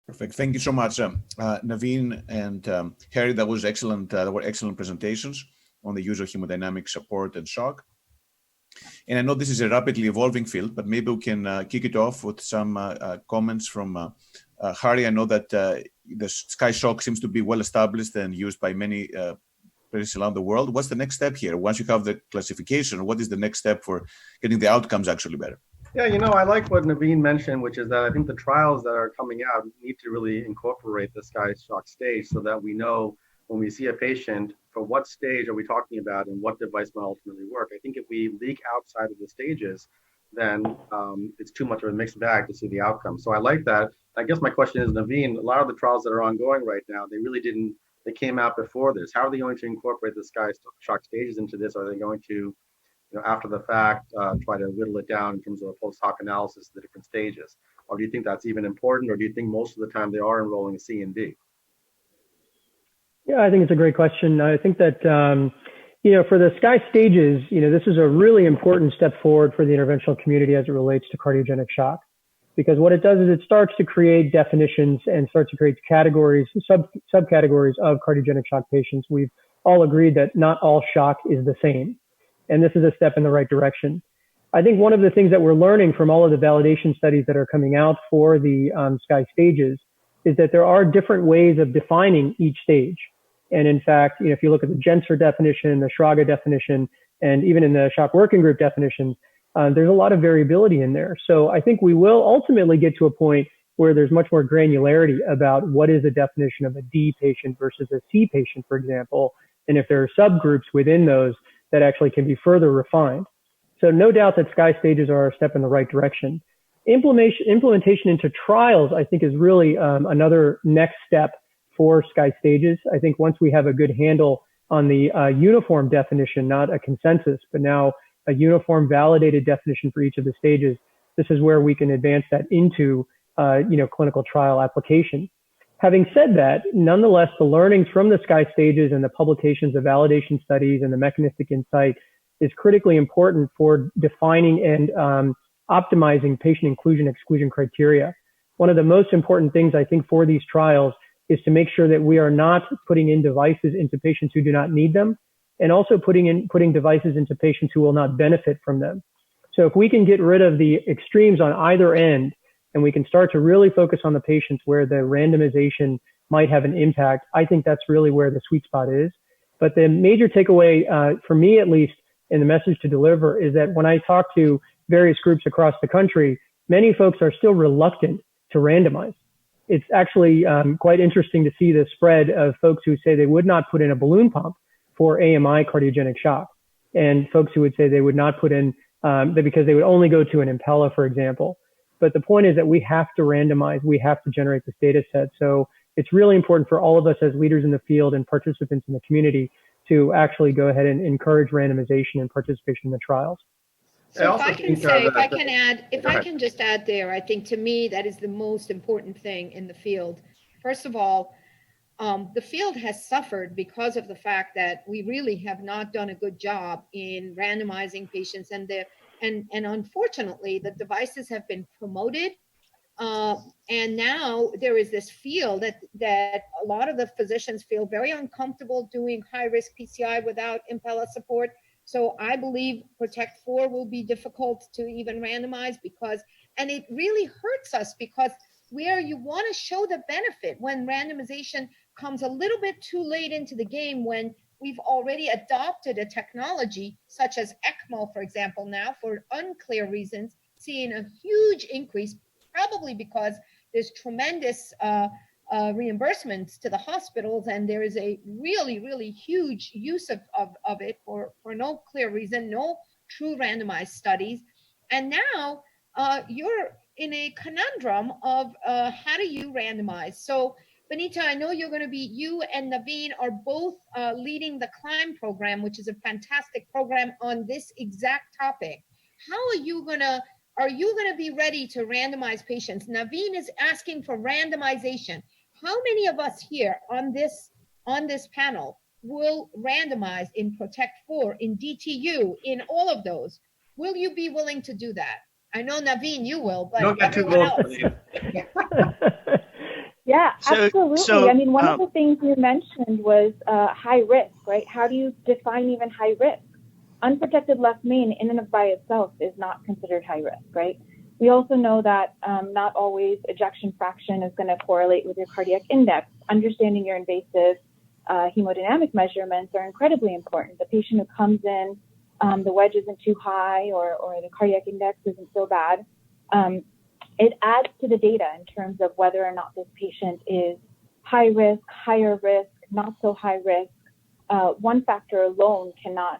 Perfect. Thank you so much, Naveen and Harry. That was excellent. That were excellent presentations on the use of hemodynamic support and shock. And I know this is a rapidly evolving field, but maybe we can kick it off with some comments from Harry. I know that the Sky Shock seems to be well established and used by many places around the world. What's the next step here? Once you have the classification, what is the next step for getting the outcomes actually better? Yeah, I like what Naveen mentioned, which is that I think the trials that are coming out need to really incorporate the Sky Shock stage so that we know when we see a patient, for what stage are we talking about and what device might ultimately work. I think if we leak outside of the stages, then it's too much of a mixed bag to see the outcome. So I like that. I guess my question is, Naveen, a lot of the trials that are ongoing right now, they came out before this. How are they going to incorporate the Sky Shock stages into this? Are they going to after the fact, try to whittle it down in terms of a post hoc analysis of the different stages? Or do you think that's even important, or do you think most of the time they are enrolling C and D? Yeah, I think it's a great question. I think that, for the Sky stages, this is a really important step forward for the interventional community as it relates to cardiogenic shock. Because what it does is it starts to create definitions and starts to create categories, subcategories of cardiogenic shock patients. We've all agreed that not all shock is the same. And this is a step in the right direction. I think one of the things that we're learning from all of the validation studies that are coming out for the Sky stages is that there are different ways of defining each stage. And in fact, if you look at the Genser definition, the Shraga definition, and even in the shock working group definition, there's a lot of variability in there. So I think we will ultimately get to a point where there's much more granularity about what is a definition of a D patient versus a C patient, for example, and if there are subgroups within those that actually can be further refined. So no doubt that Sky stages are a step in the right direction. Implementation into trials, I think, is really another next step for Sky stages. I think once we have a good handle on the uniform definition, not a consensus, but now a uniform validated definition for each of the stages, this is where we can advance that into clinical trial application. Having said that, nonetheless, the learnings from the Sky stages and the publications of validation studies and the mechanistic insight is critically important for defining and optimizing patient inclusion-exclusion criteria. One of the most important things I think for these trials is to make sure that we are not putting in devices into patients who do not need them, and also putting devices into patients who will not benefit from them. So if we can get rid of the extremes on either end, and we can start to really focus on the patients where the randomization might have an impact, I think that's really where the sweet spot is. But the major takeaway, for me at least, in the message to deliver is that when I talk to various groups across the country, many folks are still reluctant to randomize. It's actually quite interesting to see the spread of folks who say they would not put in a balloon pump for AMI cardiogenic shock, and folks who would say they would not put in, because they would only go to an Impella, for example. But the point is that we have to randomize, we have to generate this data set. So it's really important for all of us as leaders in the field and participants in the community to actually go ahead and encourage randomization and participation in the trials. So if I can just add there, I think to me that is the most important thing in the field. First of all, the field has suffered because of the fact that we really have not done a good job in randomizing patients, and unfortunately the devices have been promoted, and now there is this feel that a lot of the physicians feel very uncomfortable doing high risk PCI without Impella support. So I believe Protect 4 will be difficult to even randomize and it really hurts us because where you want to show the benefit when randomization comes a little bit too late into the game, when we've already adopted a technology such as ECMO, for example, now for unclear reasons, seeing a huge increase, probably because there's tremendous reimbursements to the hospitals, and there is a really, really huge use of it for no clear reason, no true randomized studies. And now you're in a conundrum of how do you randomize? So Benita, I know you and Naveen are both leading the CLIMB program, which is a fantastic program on this exact topic. How are you going to be ready to randomize patients? Naveen is asking for randomization. How many of us here on this panel will randomize in Protect 4, in DTU, in all of those? Will you be willing to do that? I know, Naveen, you will, but everyone else. Yeah, absolutely. I mean, one of the things you mentioned was high risk, right? How do you define even high risk? Unprotected left main in and of by itself is not considered high risk, right? We also know that not always ejection fraction is going to correlate with your cardiac index. Understanding your invasive hemodynamic measurements are incredibly important. The patient who comes in, the wedge isn't too high or the cardiac index isn't so bad. It adds to the data in terms of whether or not this patient is high risk, higher risk, not so high risk. One factor alone cannot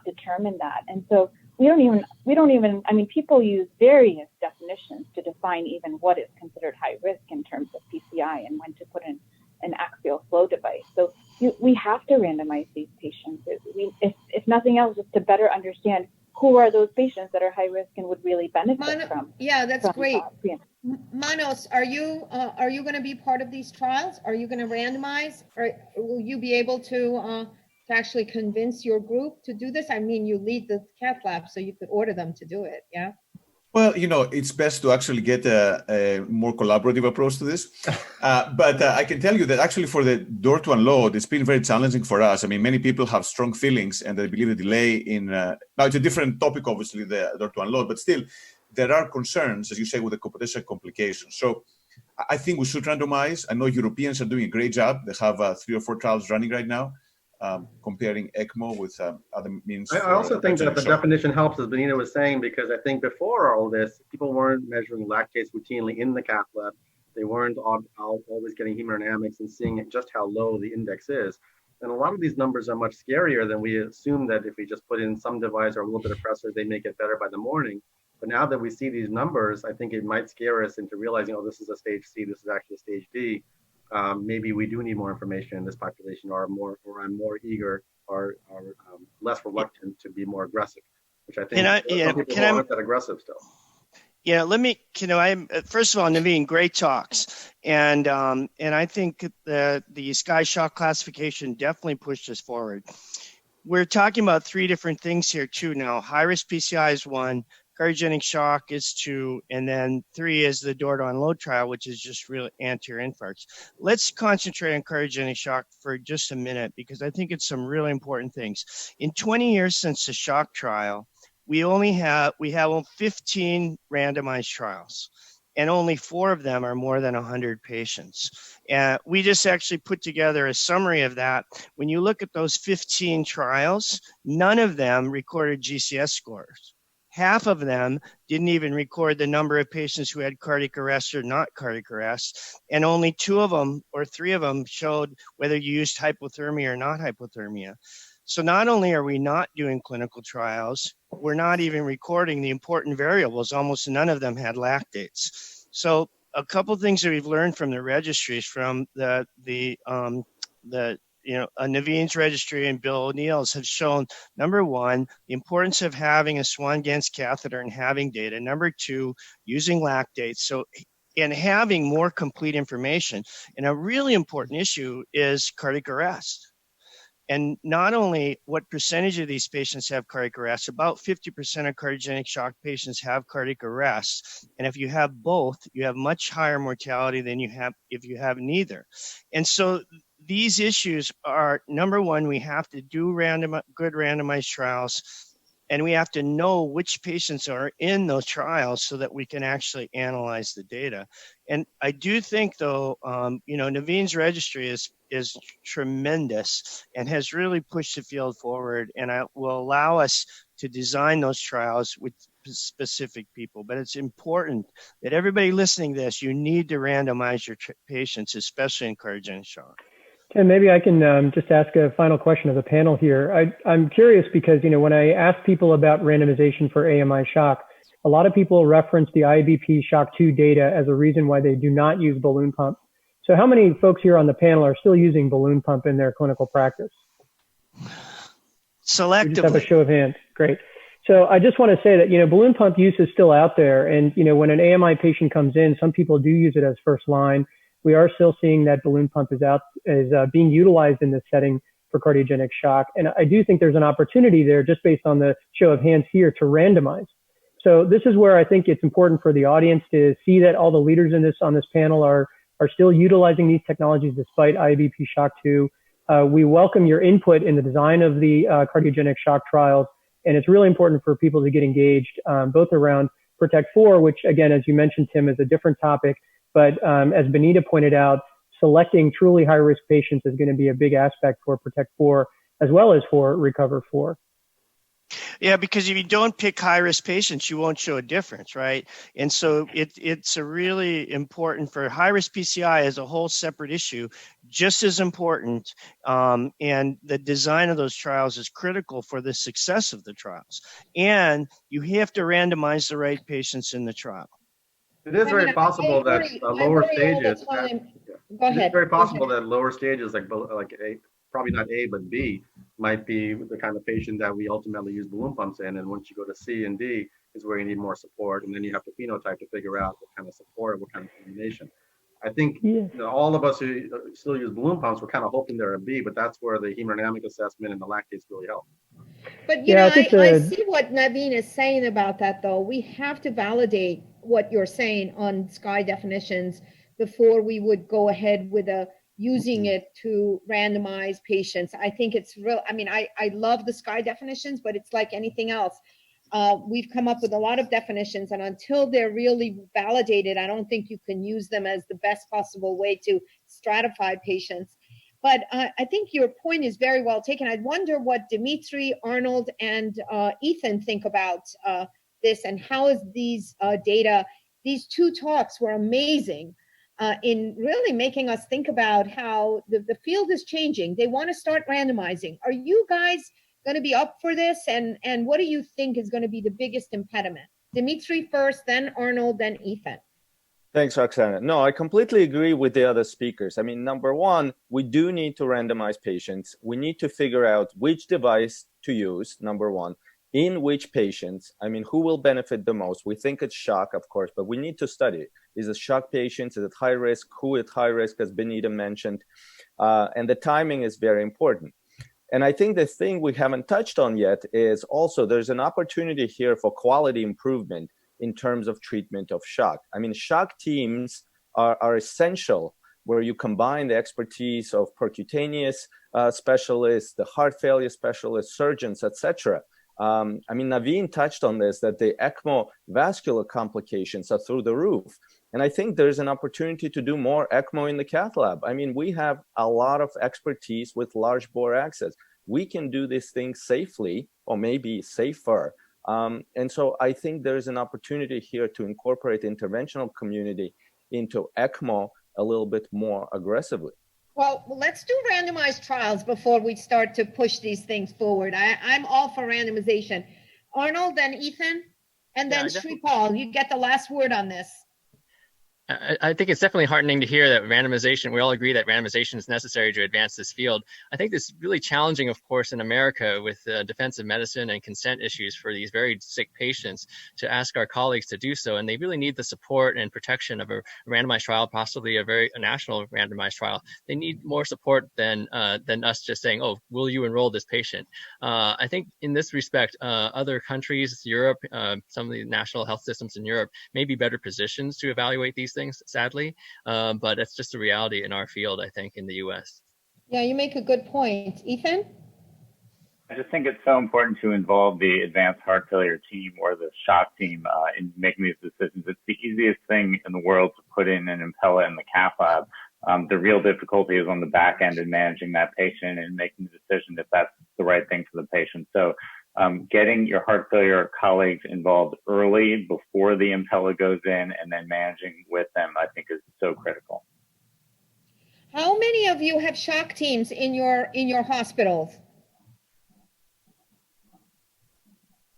determine that. And so we don't even, I mean, people use various definitions to define even what is considered high risk in terms of PCI and when to put in an axial flow device. So we have to randomize these patients. If nothing else, just to better understand who are those patients that are high risk and would really benefit from. Yeah, that's great. Manos, are you going to be part of these trials? Are you going to randomize, or will you be able to actually convince your group to do this? I mean, you lead the cath lab, so you could order them to do it. Yeah. Well, it's best to actually get a more collaborative approach to this. But I can tell you that actually for the door to unload, it's been very challenging for us. I mean, many people have strong feelings and they believe the delay in, now it's a different topic, obviously, the door to unload, but still there are concerns, as you say, with the potential complications. So I think we should randomize. I know Europeans are doing a great job. They have 3 or 4 trials running right now. Comparing ECMO with other means. I also think that the definition helps, as Benita was saying, because I think before all this, people weren't measuring lactates routinely in the cath lab. They weren't always getting hemodynamics and seeing just how low the index is. And a lot of these numbers are much scarier than we assume that if we just put in some device or a little bit of pressure, they make it better by the morning. But now that we see these numbers, I think it might scare us into realizing, oh, this is a stage C, this is actually a stage D. Maybe we do need more information in this population, or I'm more eager or less reluctant to be more aggressive, which I think some people aren't that aggressive still. Yeah, first of all, Naveen, great talks. And I think the Sky Shock classification definitely pushed us forward. We're talking about 3 different things here too now. High-risk PCI is 1, cardiogenic shock is 2, and then 3 is the door to unload trial, which is just really anterior infarcts. Let's concentrate on cardiogenic shock for just a minute, because I think it's some really important things. In 20 years since the shock trial, we have 15 randomized trials, and only 4 of them are more than 100 patients. And we just actually put together a summary of that. When you look at those 15 trials, none of them recorded GCS scores. Half of them didn't even record the number of patients who had cardiac arrest or not cardiac arrest. And only 2 of them or 3 of them showed whether you used hypothermia or not hypothermia. So not only are we not doing clinical trials, we're not even recording the important variables. Almost none of them had lactates. So a couple things that we've learned from the registries, from Naveen's registry and Bill O'Neill's, have shown, number 1, the importance of having a Swan-Ganz catheter and having data. Number 2, using lactates. And having more complete information. And a really important issue is cardiac arrest. And not only what percentage of these patients have cardiac arrest, about 50% of cardiogenic shock patients have cardiac arrest. And if you have both, you have much higher mortality than you have if you have neither. And so these issues are, number 1, we have to do good randomized trials, and we have to know which patients are in those trials so that we can actually analyze the data. And I do think, though, Naveen's registry is tremendous and has really pushed the field forward, and will allow us to design those trials with specific people. But it's important that everybody listening to this, you need to randomize your patients, especially in cardiogenic shock. And maybe I can just ask a final question of the panel here. I'm curious because, when I ask people about randomization for AMI shock, a lot of people reference the IBP Shock 2 data as a reason why they do not use balloon pump. So how many folks here on the panel are still using balloon pump in their clinical practice? Selectively. We just have a show of hands. Great. So I just want to say that, balloon pump use is still out there. And, when an AMI patient comes in, some people do use it as first line. We are still seeing that balloon pump is being utilized in this setting for cardiogenic shock. And I do think there's an opportunity there, just based on the show of hands here, to randomize. So this is where I think it's important for the audience to see that all the leaders on this panel are are still utilizing these technologies despite IABP Shock 2. We welcome your input in the design of the cardiogenic shock trials, and it's really important for people to get engaged, both around Protect 4, which again, as you mentioned, Tim, is a different topic, but as Benita pointed out, selecting truly high-risk patients is going to be a big aspect for Protect 4, as well as for Recover 4. Yeah, because if you don't pick high-risk patients, you won't show a difference, right? And so it's a really important for high-risk PCI as a whole separate issue, just as important. And the design of those trials is critical for the success of the trials. And you have to randomize the right patients in the trial. It is very possible that lower stages. Go ahead. It's very possible that lower stages, like A, probably not A, but B, might be the kind of patient that we ultimately use balloon pumps in. And once you go to C and D is where you need more support. And then you have to phenotype to figure out what kind of support, what kind of combination. I think all of us who still use balloon pumps, we're kind of hoping they're a B, but that's where the hemodynamic assessment and the lactates really help. But you know, I see what Naveen is saying about that, though. We have to validate what you're saying on SCAI definitions before we would go ahead with using it to randomize patients. I think it's real. I mean, I love the SCAI definitions, but it's like anything else. We've come up with a lot of definitions, and until they're really validated, I don't think you can use them as the best possible way to stratify patients. But I think your point is very well taken. I wonder what Dimitri, Arnold, and Ethan think about this, and how is these data, these two talks were amazing in really making us think about how the field is changing. They want to start randomizing. Are you guys going to be up for this? And what do you think is going to be the biggest impediment? Dimitri first, then Arnold, then Ethan. Thanks, Roxana. No, I completely agree with the other speakers. I mean, number one, we do need to randomize patients. We need to figure out which device to use, number one, in which patients. I mean, who will benefit the most? We think it's shock, of course, but we need to study it. Is it shock patients? Is it high risk? Who is high risk, as Benita mentioned? And the timing is very important. And I think the thing we haven't touched on yet is also there's an opportunity here for quality improvement in terms of treatment of shock. I mean, shock teams are essential, where you combine the expertise of percutaneous specialists, the heart failure specialists, surgeons, etc. I mean, Naveen touched on this, that the ECMO vascular complications are through the roof. And I think there's an opportunity to do more ECMO in the cath lab. I mean, we have a lot of expertise with large bore access. We can do these things safely, or maybe safer. And so I think there's an opportunity here to incorporate the interventional community into ECMO a little bit more aggressively. Well, let's do randomized trials before we start to push these things forward. I'm all for randomization. Arnold, then Ethan, and then Shripal, you get the last word on this. I think it's definitely heartening to hear that randomization, we all agree that randomization is necessary to advance this field. I think this is really challenging, of course, in America with defensive medicine and consent issues for these very sick patients to ask our colleagues to do so. And they really need the support and protection of a randomized trial, possibly a national randomized trial. They need more support than us just saying, oh, will you enroll this patient? I think in this respect, other countries, Europe, some of the national health systems in Europe may be better positions to evaluate these things, sadly, but it's just a reality in our field, I think, in the U.S. Yeah, you make a good point. Ethan? I just think it's so important to involve the advanced heart failure team or the shock team in making these decisions. It's the easiest thing in the world to put in an Impella in the cath lab. The real difficulty is on the back end in managing that patient and making the decision if that's the right thing for the patient. So getting your heart failure colleagues involved early before the Impella goes in and then managing with them, I think, is so critical. How many of you have shock teams in your hospitals?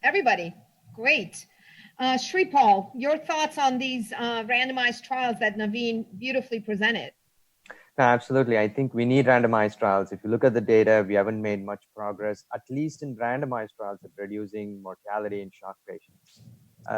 Everybody. Great. Shripal, your thoughts on these randomized trials that Naveen beautifully presented? Absolutely. I think we need randomized trials. If you look at the data, we haven't made much progress, at least in randomized trials, at reducing mortality in shock patients.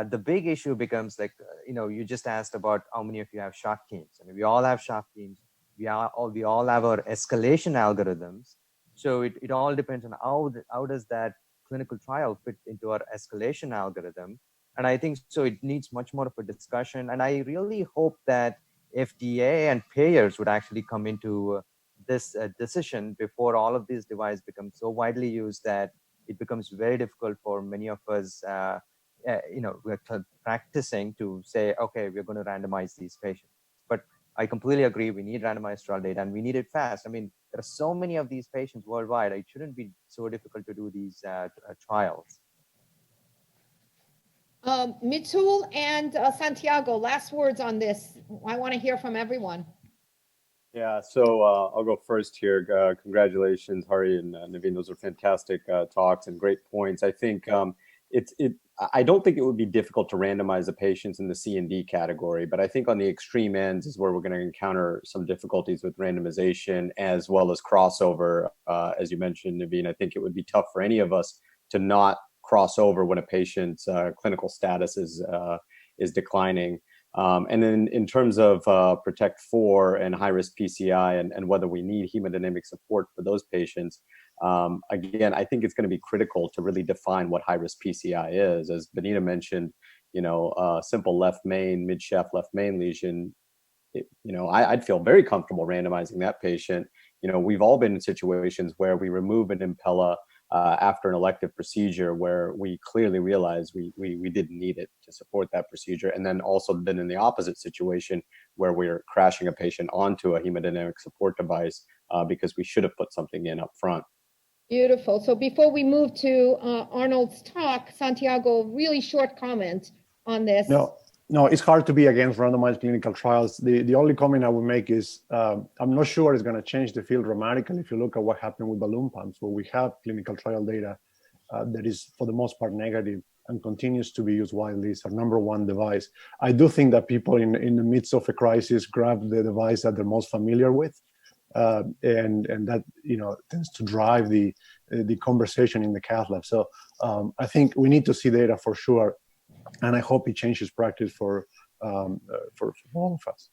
The big issue becomes like, you just asked about how many of you have shock teams. I mean, we all have shock teams. We all have our escalation algorithms. So it all depends on how does that clinical trial fit into our escalation algorithm. And I think so it needs much more of a discussion. And I really hope that FDA and payers would actually come into this decision before all of these devices become so widely used that it becomes very difficult for many of us, we're practicing to say, okay, we're going to randomize these patients. But I completely agree. We need randomized trial data and we need it fast. I mean, there are so many of these patients worldwide. It shouldn't be so difficult to do these trials. Mitul and Santiago, last words on this. I want to hear from everyone. Yeah, so I'll go first here. Congratulations, Hari and Naveen. Those are fantastic talks and great points. I think I don't think it would be difficult to randomize the patients in the C and D category, but I think on the extreme ends is where we're going to encounter some difficulties with randomization as well as crossover. As you mentioned, Naveen, I think it would be tough for any of us to not cross over when a patient's clinical status is declining. And then in terms of Protect 4 and high-risk PCI and whether we need hemodynamic support for those patients, again, I think it's going to be critical to really define what high-risk PCI is. As Benita mentioned, simple left main, mid-shaft left main lesion, I'd feel very comfortable randomizing that patient. We've all been in situations where we remove an impella after an elective procedure where we clearly realized we didn't need it to support that procedure. And then also been in the opposite situation where we're crashing a patient onto a hemodynamic support device because we should have put something in up front. Beautiful. So before we move to Arnold's talk, Santiago, really short comment on this. No, it's hard to be against randomized clinical trials. The only comment I would make is I'm not sure it's going to change the field dramatically if you look at what happened with balloon pumps, where we have clinical trial data that is for the most part negative and continues to be used widely. It's our number one device. I do think that people in the midst of a crisis grab the device that they're most familiar with, and that tends to drive the conversation in the cath lab. So I think we need to see data for sure. And I hope it changes practice for all of us.